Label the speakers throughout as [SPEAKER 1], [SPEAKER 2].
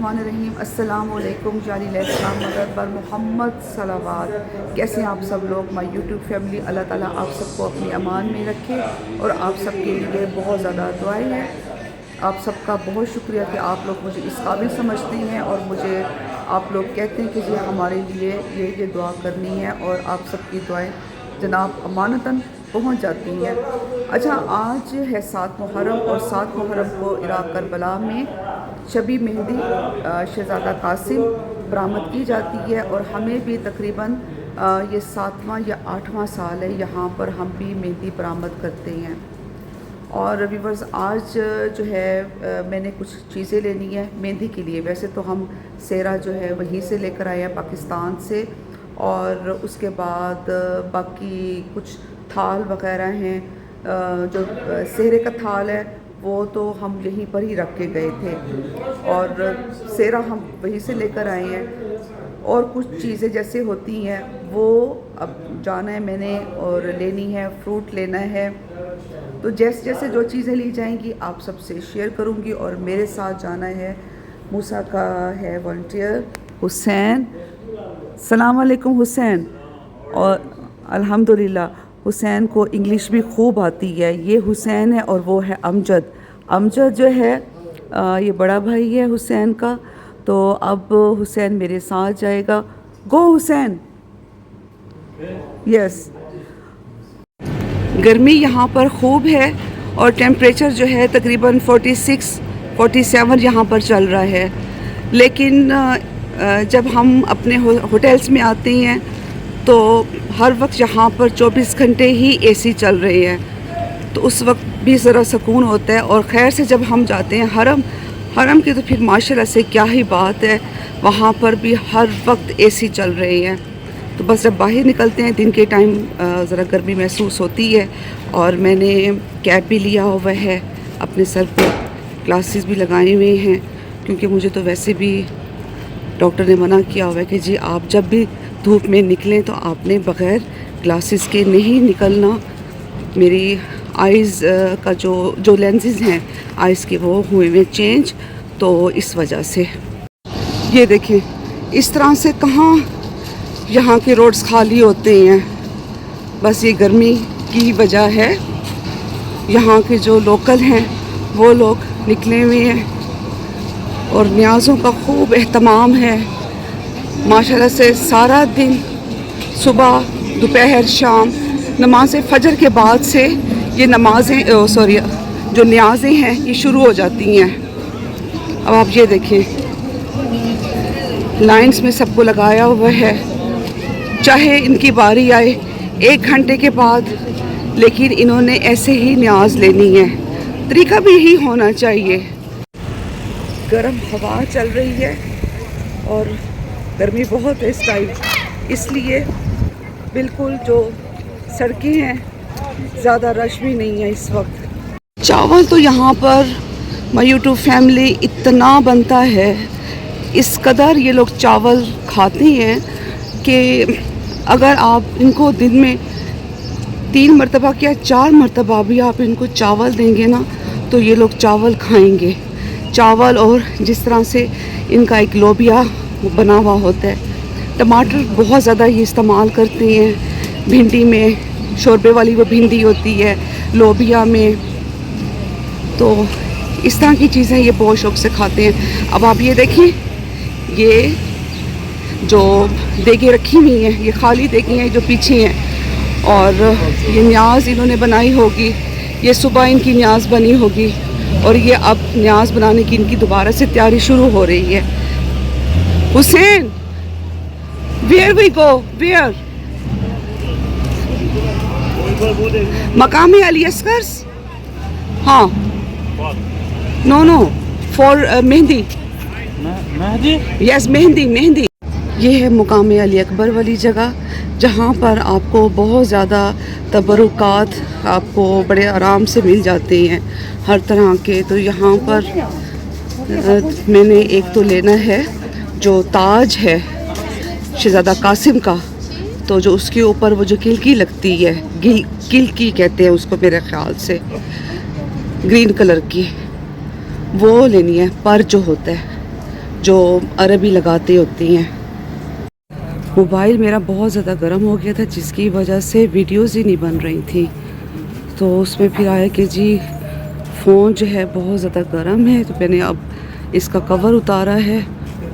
[SPEAKER 1] बिस्मिल्लाहिर्रहमानिर्रहीम। अस्सलाम वालेकुम जारी लैसलाम मदद बर मोहम्मद सलावात। कैसे हैं आप सब लोग, माय यूट्यूब फैमिली। अल्लाह ताला आप सबको अपनी अमान में रखे और आप सबके लिए बहुत ज़्यादा दुआएं हैं। आप सबका बहुत शुक्रिया कि आप लोग मुझे इस काबिल समझते हैं और मुझे आप लोग कहते हैं कि जी हमारे लिए ये दुआ करनी है और आप सबकी दुआएं जनाब अमानतन पहुंच जाती हैं। अच्छा, आज है 7 मुहर्रम और 7 मुहर्रम को इराक़ करबला में शबी मेहंदी शहज़ादा कासिम बरामद की जाती है और हमें भी तकरीबन ये 7वां या 8वां साल है यहाँ पर हम भी मेहंदी बरामद करते हैं। और व्यूअर्स, आज जो है मैंने कुछ चीज़ें लेनी है मेहंदी के लिए। वैसे तो हम सेहरा जो है वहीं से लेकर आए हैं पाकिस्तान से, और उसके बाद बाकी कुछ थाल वग़ैरह हैं। जो सेहरे का थाल है वो तो हम यहीं पर ही रख के गए थे और सेहरा हम वहीं से लेकर आए हैं। और कुछ चीज़ें जैसे होती हैं वो अब जाना है मैंने और लेनी है, फ्रूट लेना है। तो जैसे जैसे जो चीज़ें ली जाएंगी आप सबसे शेयर करूंगी। और मेरे साथ जाना है, मूसा का है वॉलंटियर हुसैन। सलाम अलैकुम हुसैन। और अल्हम्दुलिल्लाह हुसैन को इंग्लिश भी खूब आती है। ये हुसैन है और वो है अमजद। अमजद जो है ये बड़ा भाई है हुसैन का। तो अब हुसैन मेरे साथ जाएगा। गो हुसैन। यस। गर्मी यहाँ पर खूब है और टेम्परेचर जो है तकरीबन 46-47 यहाँ पर चल रहा है। लेकिन जब हम अपने होटल्स में आते हैं तो हर वक्त यहाँ पर 24 घंटे ही एसी चल रहे हैं, तो उस वक्त भी ज़रा सुकून होता है। और खैर से जब हम जाते हैं हरम की तो फिर माशाल्लाह से क्या ही बात है, वहाँ पर भी हर वक्त एसी चल रहे हैं। तो बस जब बाहर निकलते हैं दिन के टाइम ज़रा गर्मी महसूस होती है। और मैंने कैप भी लिया हुआ है, अपने सर पर ग्लासेस भी लगाए हुए हैं, क्योंकि मुझे तो वैसे भी डॉक्टर ने मना किया हुआ है कि जी आप जब भी धूप में निकलें तो आपने बग़ैर ग्लासेस के नहीं निकलना। मेरी आइज़ का जो लेंसेज हैं आइज़ के वो हुए हुए चेंज, तो इस वजह से ये देखें इस तरह से कहाँ यहाँ के रोड्स खाली होते हैं। बस ये गर्मी की वजह है। यहाँ के जो लोकल हैं वो लोग निकले हुए हैं और न्याज़ों का खूब एहतमाम है माशाल्लाह से। सारा दिन सुबह दोपहर शाम नमाज़ फ़जर के बाद से ये नमाज़ें जो न्याज़ें हैं ये शुरू हो जाती हैं। अब आप ये देखें लाइंस में सबको लगाया हुआ है, चाहे इनकी बारी आए 1 घंटे के बाद, लेकिन इन्होंने ऐसे ही न्याज लेनी है। तरीका भी यही होना चाहिए। गर्म हवा चल रही है और गर्मी बहुत है इस टाइम, इसलिए बिल्कुल जो सड़कें हैं ज़्यादा रश भी नहीं है इस वक्त। चावल तो यहाँ पर माय यूट्यूब फैमिली इतना बनता है, इस कदर ये लोग चावल खाते हैं कि अगर आप इनको दिन में 3 मरतबा या 4 मरतबा भी आप इनको चावल देंगे ना तो ये लोग चावल खाएंगे। चावल और जिस तरह से इनका एक लोबिया बना हुआ होता है। टमाटर बहुत ज़्यादा ये इस्तेमाल करते हैं। भिंडी में शोरबे वाली वो भिंडी होती है, लोबिया में, तो इस तरह की चीज़ें ये बहुत शौक़ से खाते हैं। अब आप ये देखिए ये जो देगे रखी हुई हैं ये खाली देगे हैं जो पीछे हैं, और ये न्याज इन्होंने बनाई होगी, ये सुबह इनकी न्याज बनी होगी और ये अब न्याज बनाने की इनकी दोबारा से तैयारी शुरू हो रही है। Hussain, where we go, where? मकामी अली अस्कर्स? हाँ, no for mehndi. Yes, mehndi. ये है मुकाम अली अकबर वाली जगह, जहाँ पर आपको बहुत ज़्यादा तबरुकात आपको बड़े आराम से मिल जाते हैं हर तरह के। तो यहाँ पर मैंने एक तो लेना है जो ताज है शहज़ादा कासिम का, तो जो उसके ऊपर वो जो किलकी लगती है, किलकी कहते हैं उसको मेरे ख़्याल से, ग्रीन कलर की, वो लेनी है। पर जो होता है जो अरबी लगाते होती हैं। मोबाइल मेरा बहुत ज़्यादा गर्म हो गया था, जिसकी वजह से वीडियोस ही नहीं बन रही थी। तो उसमें फिर आया कि जी फ़ोन जो है बहुत ज़्यादा गर्म है, तो मैंने अब इसका कवर उतारा है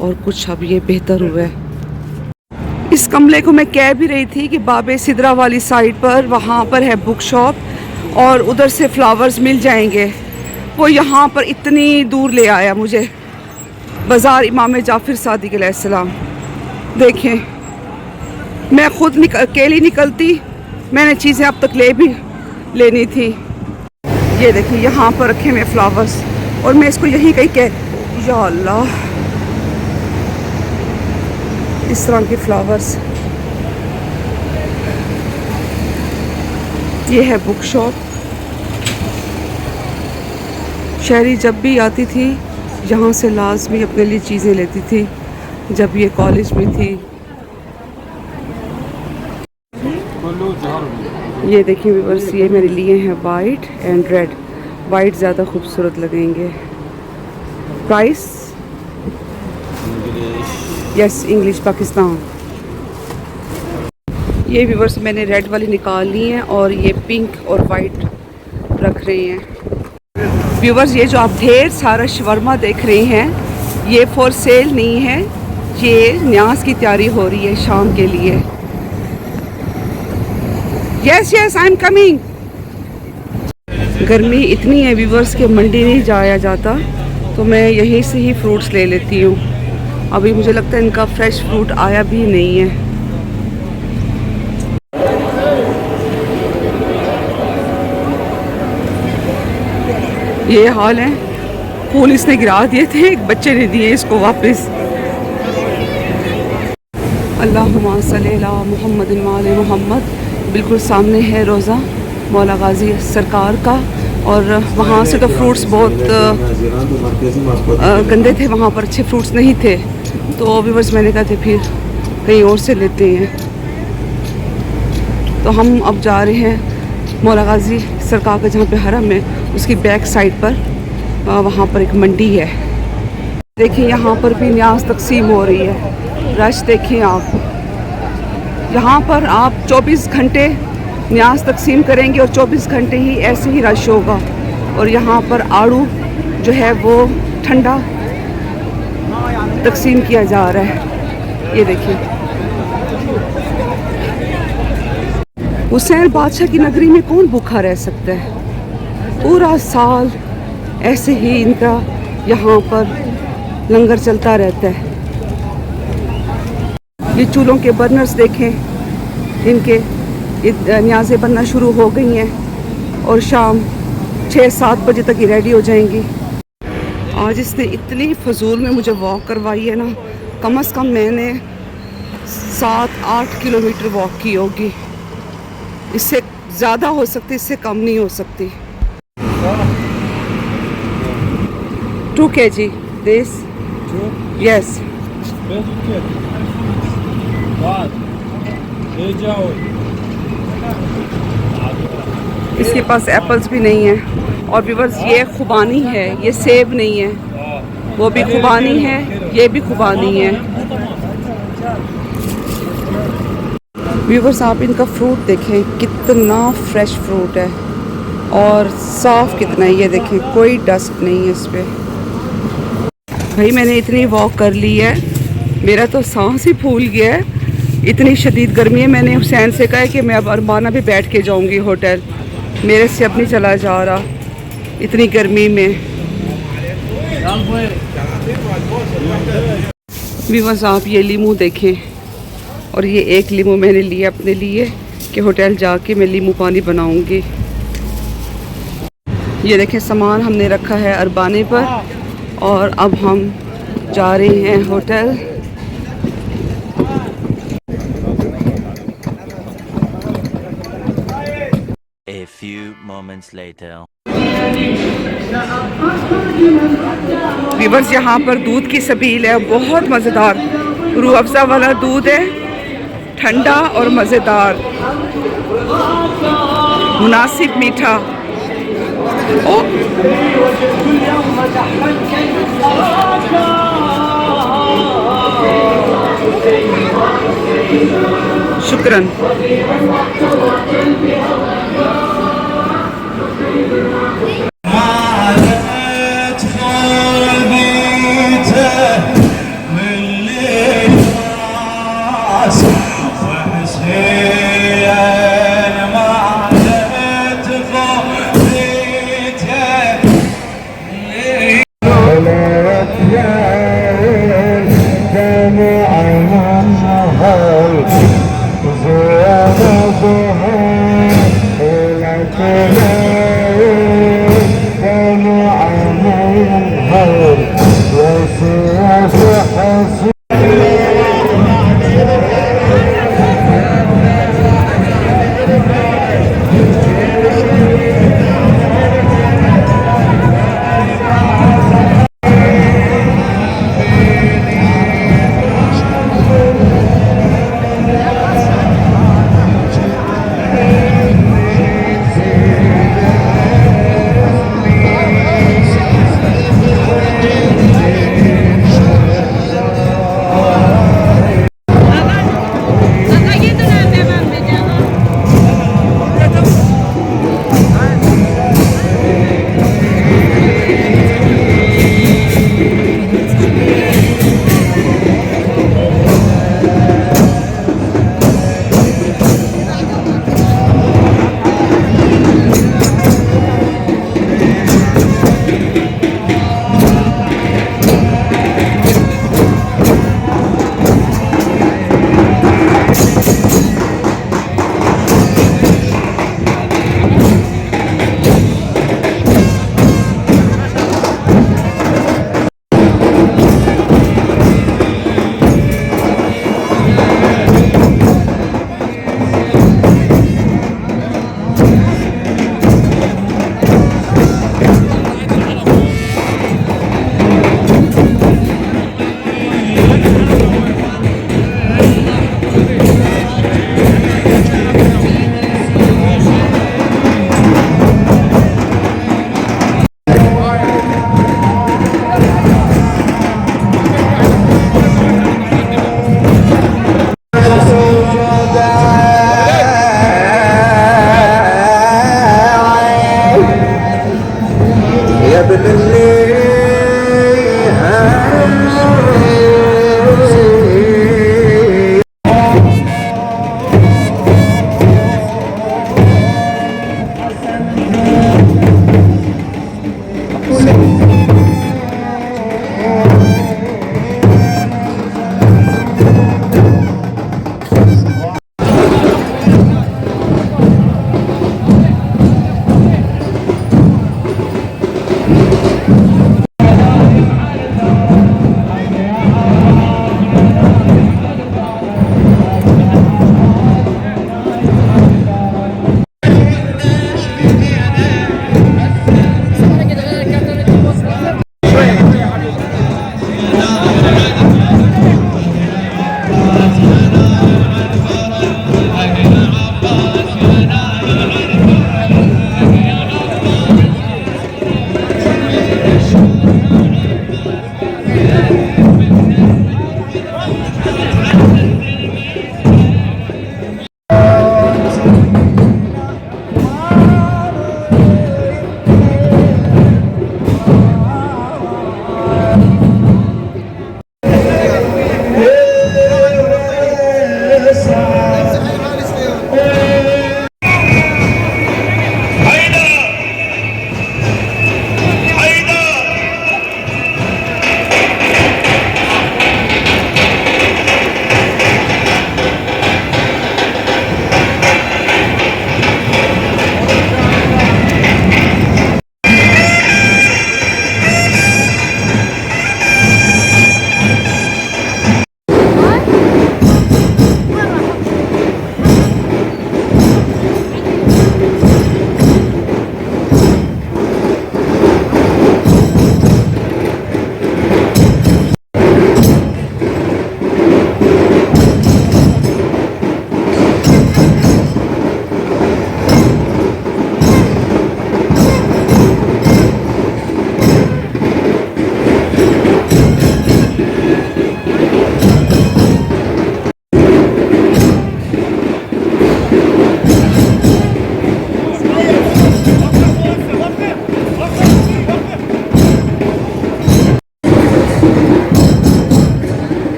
[SPEAKER 1] और कुछ अब ये बेहतर हुआ है। इस कमरे को मैं कह भी रही थी कि बाबे सिदरा वाली साइड पर वहाँ पर है बुक शॉप और उधर से फ्लावर्स मिल जाएंगे। वो यहाँ पर इतनी दूर ले आया मुझे, बाज़ार इमाम जाफ़र सादिक अलैहिस्सलाम। देखें, मैं खुद अकेली निकलती, मैंने चीज़ें अब तक लेनी थी। ये देखिए यहाँ पर रखे हुए फ्लावर्स, और मैं इसको यहीं कहीं या अल्लाह, इस तरह के फ्लावर्स। ये है बुक शॉप। शहरी जब भी आती थी यहाँ से लाजमी अपने लिए चीज़ें लेती थी, जब ये कॉलेज में थी। ये देखिए व्यूअर्स, ये मेरे लिए हैं वाइट एंड रेड। वाइट ज़्यादा खूबसूरत लगेंगे। Price yes, English Pakistan. ये व्यूअर्स मैंने रेड वाली निकाल ली हैं और ये पिंक और वाइट रख रहे हैं। व्यूअर्स, ये जो आप ढेर सारा शवरमा देख रहे हैं, ये फॉर सेल नहीं है, ये न्याज की तैयारी हो रही है शाम के लिए। Yes yes, I am coming. गर्मी इतनी है व्यूअर्स के मंडी नहीं जाया जाता, तो मैं यहीं से ही फ्रूट्स ले लेती हूँ। अभी मुझे लगता है इनका फ्रेश फ्रूट आया भी नहीं है। ये हाल है, फूल इसने गिरा दिए थे, एक बच्चे ने दिए इसको वापस। अल्लाहुम्मा सल्ली अला मुहम्मद व आले मुहम्मद। बिल्कुल सामने है रोज़ा मौला गाजी सरकार का, और वहाँ से तो फ्रूट्स बहुत गंदे थे, वहाँ पर अच्छे फ्रूट्स नहीं थे। तो व्यूअर्स मैंने कहा थे फिर कहीं और से लेते हैं। तो हम अब जा रहे हैं मौला गाजी सरकार का, जहाँ पे हरम है, उसकी बैक साइड पर वहाँ पर एक मंडी है। देखिए यहाँ पर भी न्याज तकसीम हो रही है। रश देखिए आप, यहाँ पर आप 24 घंटे न्याज तकसीम करेंगे और 24 घंटे ही ऐसे ही रश होगा। और यहाँ पर आड़ू जो है वो ठंडा तकसीम किया जा रहा है। ये देखिए, हुसैन बादशाह की नगरी में कौन भूखा रह सकता है? पूरा साल ऐसे ही इनका यहाँ पर लंगर चलता रहता है। ये चूल्हों के बर्नर्स देखें, इनके न्याज़ें बनना शुरू हो गई हैं और शाम 6-7 बजे तक ही रेडी हो जाएंगी। आज इसने इतनी फजूल में मुझे वॉक करवाई है ना, कम से कम मैंने 7-8 किलोमीटर वॉक की होगी। इससे ज़्यादा हो सकती, इससे कम नहीं हो सकती। 2 kg this? Yes. इसके पास एप्पल्स भी नहीं है। और व्यूअर्स, ये खुबानी है, ये सेब नहीं है। वो भी खुबानी है, ये भी खुबानी है। व्यूअर्स, आप इनका फ्रूट देखें, कितना फ्रेश फ्रूट है और साफ़ कितना है। ये देखें, कोई डस्ट नहीं है इस पर। भाई मैंने इतनी वॉक कर ली है, मेरा तो सांस ही फूल गया है, इतनी शदीद गर्मी है। मैंने हुसैन से कहा है कि मैं अब अरमाना भी बैठ के जाऊंगी होटल, मेरे से अब नहीं चला जा रहा इतनी गर्मी में। व्यूअर्स, आप ये लीमू देखें, और ये एक लीमू मैंने लिया अपने लिए कि होटल जाके मैं लीमू पानी बनाऊंगी। ये देखें, सामान हमने रखा है अरबाने पर और अब हम जा रहे हैं hotel.
[SPEAKER 2] A few moments later.
[SPEAKER 1] Viewers, यहाँ पर दूध की सबील है, बहुत मज़ेदार रूह अफ़ज़ा वाला दूध है, ठंडा और मज़ेदार, मुनासिब मीठा। ओ शुक्रन।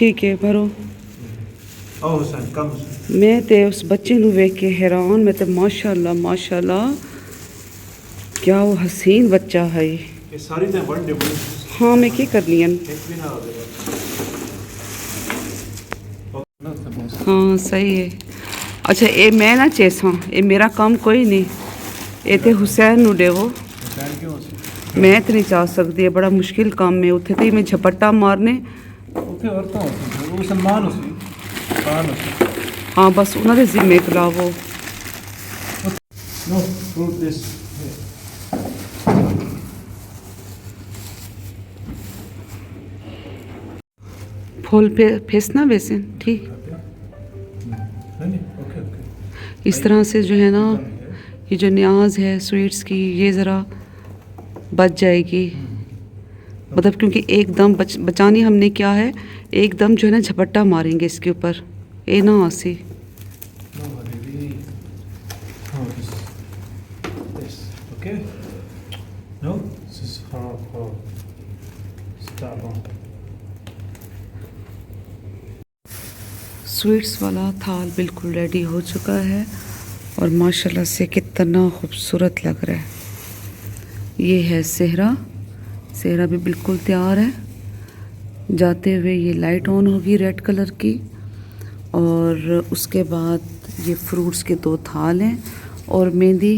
[SPEAKER 1] ठीक है भरो।
[SPEAKER 3] आओ हुसैन, कम हुसैन।
[SPEAKER 1] मैं ते उस बच्चे ਨੂੰ ਵੇਖ के हैरान, मैं तो माशाल्लाह माशाल्लाह क्या वो हसीन बच्चा है।
[SPEAKER 3] ये सारी तो वन डे
[SPEAKER 1] हाँ मैं क्या कर लियन।
[SPEAKER 3] एक भी ना हो गया।
[SPEAKER 1] हाँ सही है। अच्छा ये मैं ना चेसा, ये मेरा काम कोई नहीं, ये तो हुसैन ਨੂੰ देवो।
[SPEAKER 3] हुसैन क्यों सी?
[SPEAKER 1] मैं तो नहीं चाह सकती, बड़ा मुश्किल काम है। उत्थे तो मैं झपट्टा मारने
[SPEAKER 3] ਉੱਥੇ ਔਰਤਾਂ ਹੋ ਸੀ, ਉਹ ਸਲਮਾਨ ਹੋ ਸੀ, ਖਾਨ ਹੋ ਸੀ।
[SPEAKER 1] हाँ बस उन्होंने जिम्मे खिलावो।
[SPEAKER 3] नो फ्रूट दिस
[SPEAKER 1] फूल पे फेसना वैसे ठीक।
[SPEAKER 3] नहीं ओके ओके।
[SPEAKER 1] इस तरह से जो है ना, ये जो न्याज है स्वीट्स की, ये ज़रा बच जाएगी। मतलब क्योंकि एकदम बचानी हमने क्या है, एकदम जो है ना झपट्टा मारेंगे इसके ऊपर, ये ना आसी।
[SPEAKER 3] नो हबीबी, हाँ this okay. No this is हाँ स्टॉप ऑन।
[SPEAKER 1] स्वीट्स वाला थाल बिल्कुल रेडी हो चुका है और माशाल्लाह से कितना खूबसूरत लग रहा है। ये है सेहरा, सेहरा भी बिल्कुल तैयार है। जाते हुए ये लाइट ऑन होगी रेड कलर की, और उसके बाद ये फ्रूट्स के 2 थाल हैं, और मेहंदी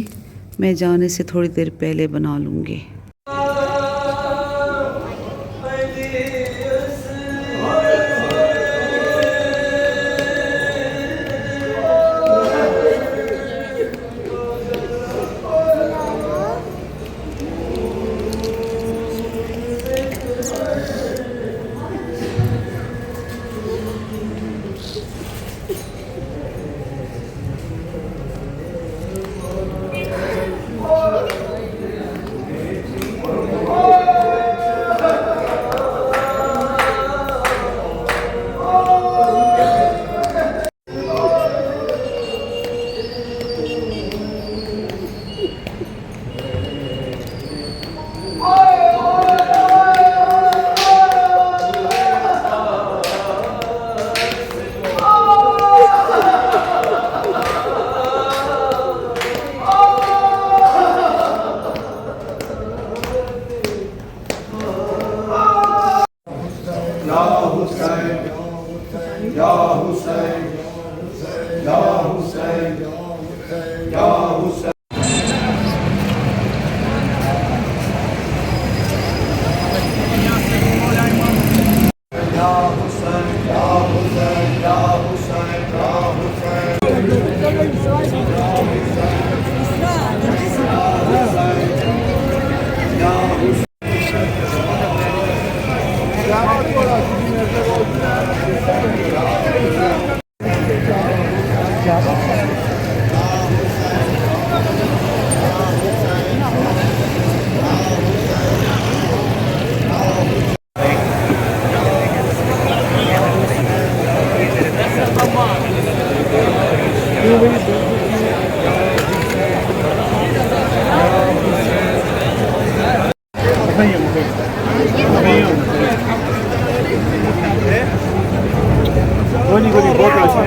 [SPEAKER 1] मैं जाने से थोड़ी देर पहले बना लूँगी।
[SPEAKER 3] गोली गोली बहुत अच्छा।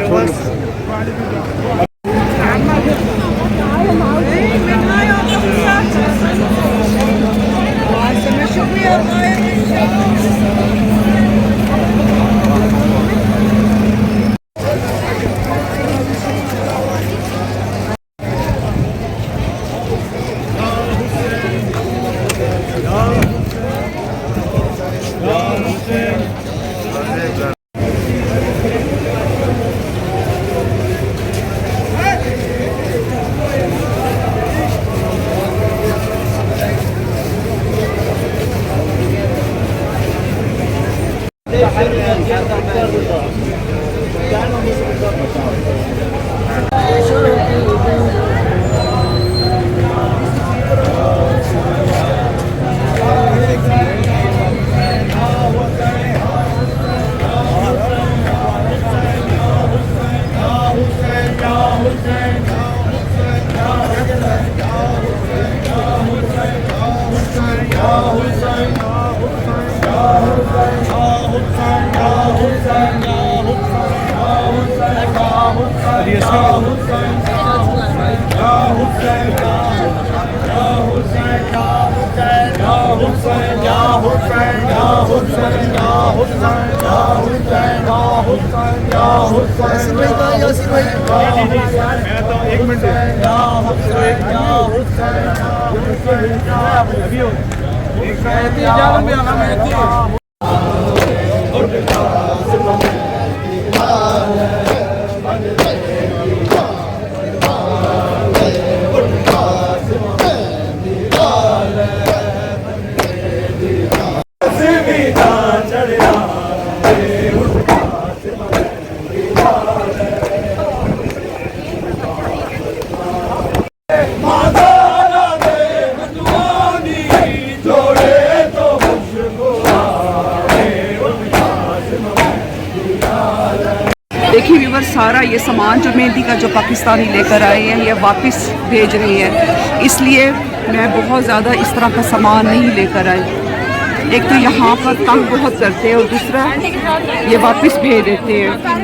[SPEAKER 1] देखिए व्यूवर, सारा ये सामान जो मेहंदी का जो पाकिस्तानी लेकर आए हैं ये वापस भेज रहे हैं, इसलिए मैं बहुत ज़्यादा इस तरह का सामान नहीं लेकर आई। एक तो यहाँ पर तंग बहुत करते हैं और दूसरा ये वापस भेज देते हैं।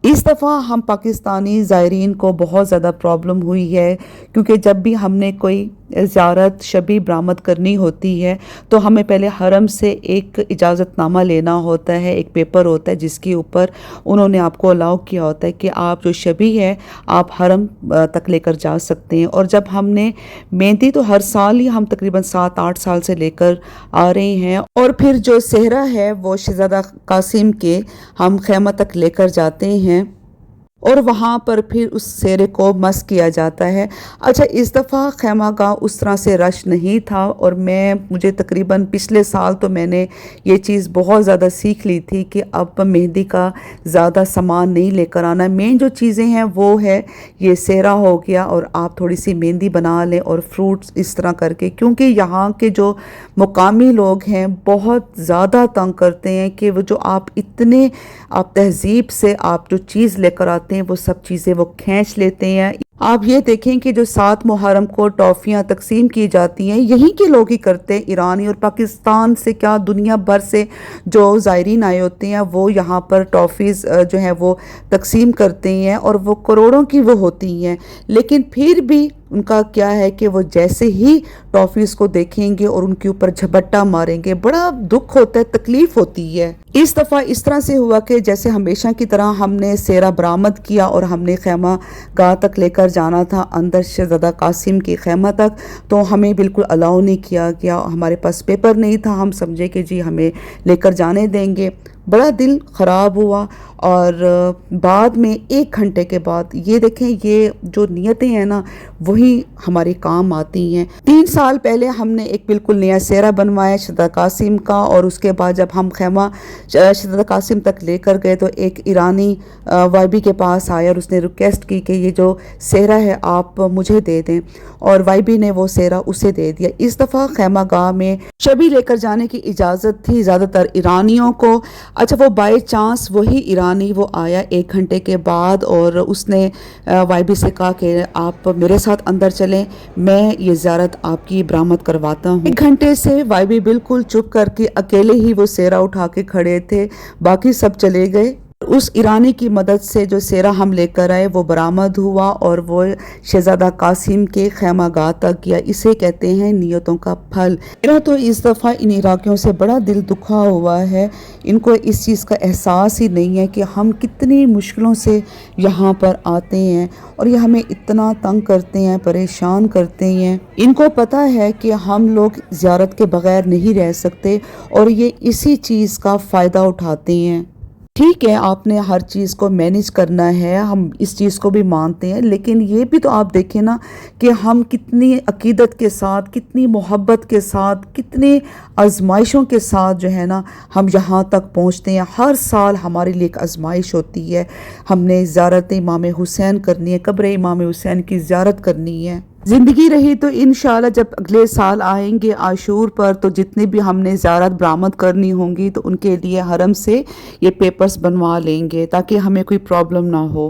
[SPEAKER 1] इस दफ़ा हम पाकिस्तानी ज़ायरीन को बहुत ज़्यादा प्रॉब्लम हुई है, क्योंकि जब भी हमने कोई ज़ियारत शबी बरामद करनी होती है तो हमें पहले हरम से एक इजाज़तनामा लेना होता है, एक पेपर होता है जिसके ऊपर उन्होंने आपको अलाउ किया होता है कि आप जो शबी है आप हरम तक लेकर जा सकते हैं। और जब हमने मेहंदी तो हर साल ही हम तकरीबन 7-8 साल से लेकर आ रहे हैं, और फिर जो सेहरा है वो शहज़ादा कासिम के हम खैमा तक लेकर जाते हैं और वहाँ पर फिर उस सेहरे को मस किया जाता है। अच्छा, इस दफ़ा खैमा गाँव उस तरह से रश नहीं था और मुझे तकरीबन पिछले साल तो मैंने ये चीज़ बहुत ज़्यादा सीख ली थी कि अब मेहंदी का ज़्यादा सामान नहीं लेकर आना। मेन जो चीज़ें हैं वो है ये सेहरा हो गया और आप थोड़ी सी मेहंदी बना लें और फ्रूट्स इस तरह करके, क्योंकि यहाँ के जो मुकामी लोग हैं बहुत ज़्यादा तंग करते हैं कि वो जो आप इतने आप तहज़ीब से आप जो चीज़ लेकर आते हैं वो सब चीज़ें वो खींच लेते हैं। आप ये देखें कि जो 7 मुहर्रम को टॉफ़ियाँ तकसीम की जाती हैं यहीं के लोग ही करते हैं, ईरानी और पाकिस्तान से क्या दुनिया भर से जो ज़ायरीन आए होते हैं वो यहाँ पर टॉफ़ीज़ जो है वो तकसीम करते हैं और वो करोड़ों की वो होती हैं। लेकिन फिर भी उनका क्या है कि वो जैसे ही टॉफ़ीज़ को देखेंगे और उनके ऊपर झपट्टा मारेंगे, बड़ा दुख होता है, तकलीफ़ होती है। इस दफ़ा इस तरह से हुआ कि जैसे हमेशा की तरह हमने सेहरा बरामद किया और हमने खैमा गाह तक लेकर जाना था, अंदर शहज़ादा कासिम के खैमा तक, तो हमें बिल्कुल अलाउ नहीं किया गया। हमारे पास पेपर नहीं था, हम समझे कि जी हमें लेकर जाने देंगे। बड़ा दिल ख़राब हुआ और बाद में 1 घंटे के बाद ये देखें, ये जो नियतें हैं ना वही हमारे काम आती हैं। 3 साल पहले हमने एक बिल्कुल नया सेहरा बनवाया शहज़ादा कासिम का, और उसके बाद जब हम खैमा शहज़ादा कासिम तक लेकर गए तो एक ईरानी वाइबी के पास आया और उसने रिक्वेस्ट की कि ये जो सेहरा है आप मुझे दे दें, और वाइबी ने वो सेहरा उसे दे दिया। इस दफ़ा खैमा गाह में शबी लेकर जाने की इजाज़त थी ज़्यादातर ईरानियों को। अच्छा, वो बाय चांस वही ईरानी वो आया 1 घंटे के बाद और उसने वाइबी से कहा कि आप मेरे साथ अंदर चलें, मैं ये ज़ियारत आपकी बरामद करवाता हूँ। 1 घंटे से वाइबी बिल्कुल चुप करके अकेले ही वो सेहरा उठा के खड़े थे, बाकी सब चले गए। उस ईरानी की मदद से जो सेहरा हम लेकर आए वो बरामद हुआ और वो शहज़ादा कासिम के खैमा गाह तक गया। इसे कहते हैं नियतों का फल। मेरा तो इस दफ़ा इन इराकियों से बड़ा दिल दुखा हुआ है। इनको इस चीज़ का एहसास ही नहीं है कि हम कितनी मुश्किलों से यहाँ पर आते हैं और ये हमें इतना तंग करते हैं, परेशान करते हैं। इनको पता है कि हम लोग ज़ियारत के बग़ैर नहीं रह सकते और ये इसी चीज़ का फ़ायदा उठाते हैं। ठीक है, आपने हर चीज़ को मैनेज करना है, हम इस चीज़ को भी मानते हैं, लेकिन ये भी तो आप देखें ना कि हम कितनी अकीदत के साथ, कितनी मोहब्बत के साथ, कितनी आजमाइशों के साथ जो है ना हम यहाँ तक पहुँचते हैं। हर साल हमारे लिए एक आजमाइश होती है, हमने ज़ियारत इमाम हुसैन करनी है, कब्र इमाम हुसैन की ज़ियारत करनी है। ज़िंदगी रही तो इंशाल्लाह जब अगले साल आएंगे आशूर पर, तो जितने भी हमने ज़ियारत बरामद करनी होंगी तो उनके लिए हरम से ये पेपर्स बनवा लेंगे ताकि हमें कोई प्रॉब्लम ना हो।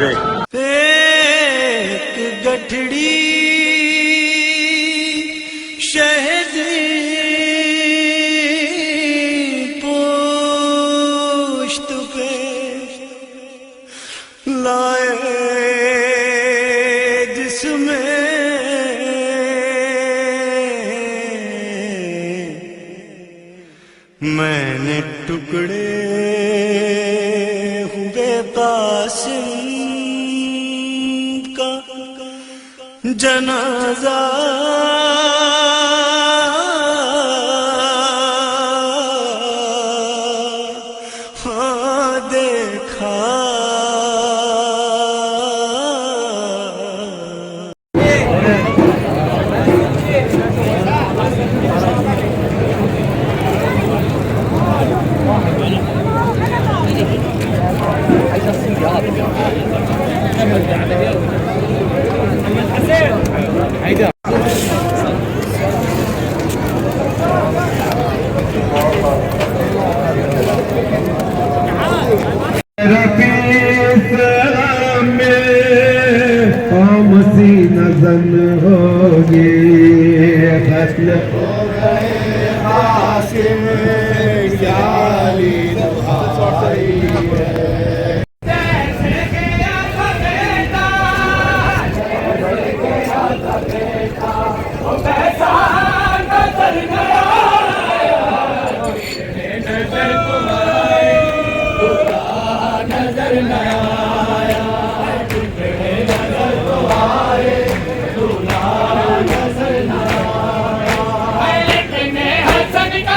[SPEAKER 4] एक गठड़ी शहद पोश्त पे लाए जिसमें मैंने टुकड़े हुए कासिम का जनाजा हाँ देखा।
[SPEAKER 5] सी नजन होगी फसल हो गए हासिल जाली भाई
[SPEAKER 6] हसन का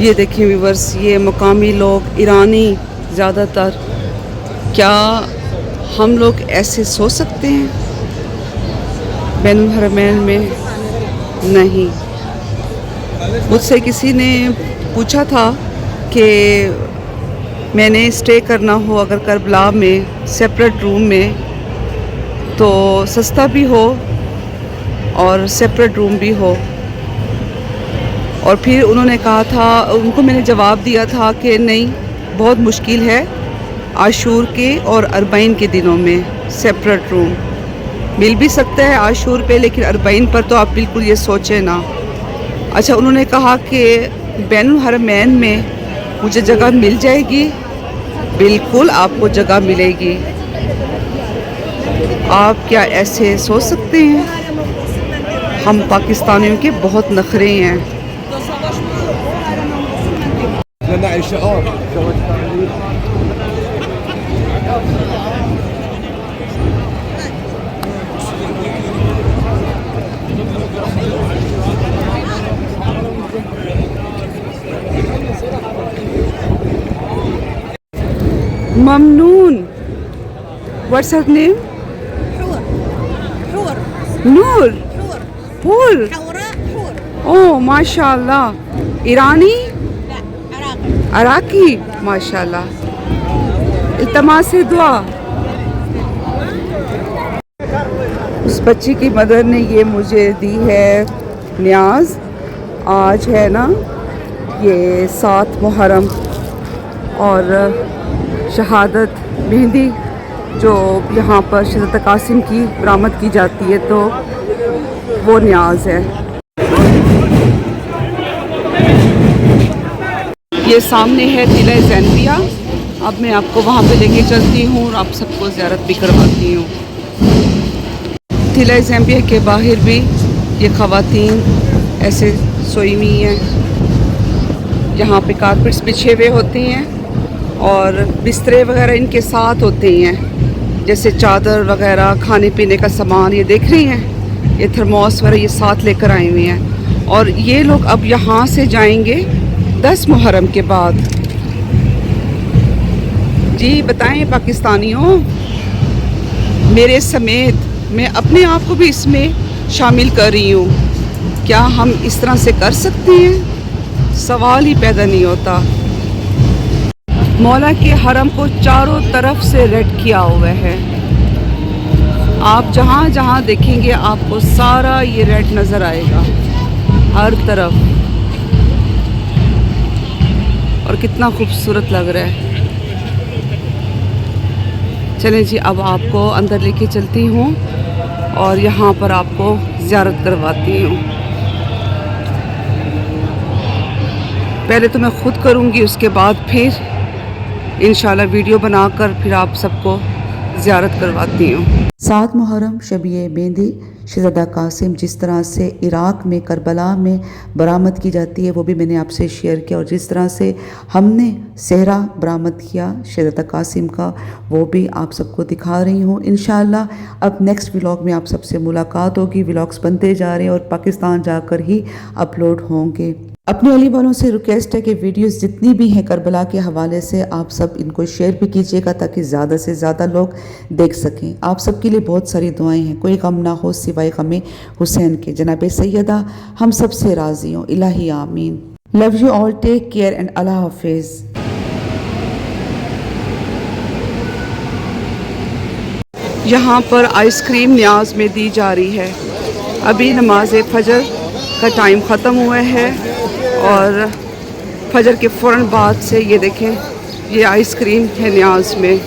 [SPEAKER 1] ये देखिए व्यूवर्स, ये मकामी लोग ईरानी ज़्यादातर, क्या हम लोग ऐसे सो सकते हैं बैनुल हरमैन में? नहीं। मुझसे किसी ने पूछा था कि मैंने स्टे करना हो अगर करबला में सेपरेट रूम में तो सस्ता भी हो और सेपरेट रूम भी हो। और फिर उन्होंने कहा था, उनको मैंने जवाब दिया था कि नहीं, बहुत मुश्किल है आशूर के और अरबाइन के दिनों में सेपरेट रूम मिल भी सकता है आशूर पे, लेकिन अरबाइन पर तो आप बिल्कुल ये सोचें ना। अच्छा, उन्होंने कहा कि बैनुल हरमैन में मुझे जगह मिल जाएगी। बिल्कुल आपको जगह मिलेगी। आप क्या ऐसे सोच सकते हैं? हम पाकिस्तानियों के बहुत नखरे हैं। ममनून, what's her name? Noor, Hoor, oh माशाल्लाह। ईरानी, अराकी, माशाल्लाह। इल्तमास से दुआ। उस बच्ची की मदर ने ये मुझे दी है न्याज। आज है ना ये 7 मुहर्रम और शहादत मेहंदी जो यहाँ पर शजरत कासिम की बरामद की जाती है, तो वो न्याज है। ये सामने है तिला ज़ैनबिया। अब मैं आपको वहाँ पे लेके चलती हूँ और आप सबको ज़ियारत भी करवाती हूँ। तिला ज़ैनबिया के बाहर भी ये ख़वातीन ऐसे सोई हुई हैं। यहाँ पे कारपेट्स बिछे हुए होते हैं और बिस्तरे वगैरह इनके साथ होते हैं, जैसे चादर वगैरह, खाने पीने का सामान। ये देख रही हैं, ये थर्मोस वगैरह ये साथ लेकर आए हुए हैं। और ये लोग अब यहाँ से जाएंगे 10 मुहर्रम के बाद। जी बताएं पाकिस्तानियों, मेरे समेत मैं अपने आप को भी इसमें शामिल कर रही हूँ। क्या हम इस तरह से कर सकते हैं? सवाल ही पैदा नहीं होता। मौला के हरम को चारों तरफ से रेड किया हुआ है। आप जहाँ जहाँ देखेंगे आपको सारा ये रेड नज़र आएगा हर तरफ। और कितना खूबसूरत लग रहा है। चलें जी, अब आपको अंदर लेके चलती हूँ और यहाँ पर आपको ज़ियारत करवाती हूँ। पहले तो मैं ख़ुद करूँगी, उसके बाद फिर इंशाल्लाह वीडियो बनाकर फिर आप सबको ज़ियारत करवाती हूँ।
[SPEAKER 6] 7 मुहर्रम शब-ए मेहंदी शहज़ादा कासिम जिस तरह से इराक़ में करबला में बरामद की जाती है वो भी मैंने आपसे शेयर किया, और जिस तरह से हमने सेहरा बरामद किया शहज़ादा कासिम का वो भी आप सबको दिखा रही हूँ। इंशाअल्लाह अब नेक्स्ट व्लॉग में आप सबसे मुलाकात होगी। व्लॉग्स बनते जा रहे हैं और पाकिस्तान जाकर ही अपलोड होंगे। अपने अली वालों से रिक्वेस्ट है कि वीडियोस जितनी भी हैं करबला के हवाले से आप सब इनको शेयर भी कीजिएगा ताकि ज़्यादा से ज़्यादा लोग देख सकें। आप सबके लिए बहुत सारी दुआएं हैं, कोई गम ना हो सिवाय गम हुसैन के। जनाब सैयदा हम सब से राज़ी हों, इलाही आमीन। Love you all, take care and अल्लाह हाफिज़।
[SPEAKER 1] यहाँ पर आइसक्रीम न्याज में दी जा रही है। अभी नमाज फजर का टाइम ख़त्म हुआ है और फजर के फ़ौरन बाद से ये देखें, ये आइसक्रीम है न्याज में।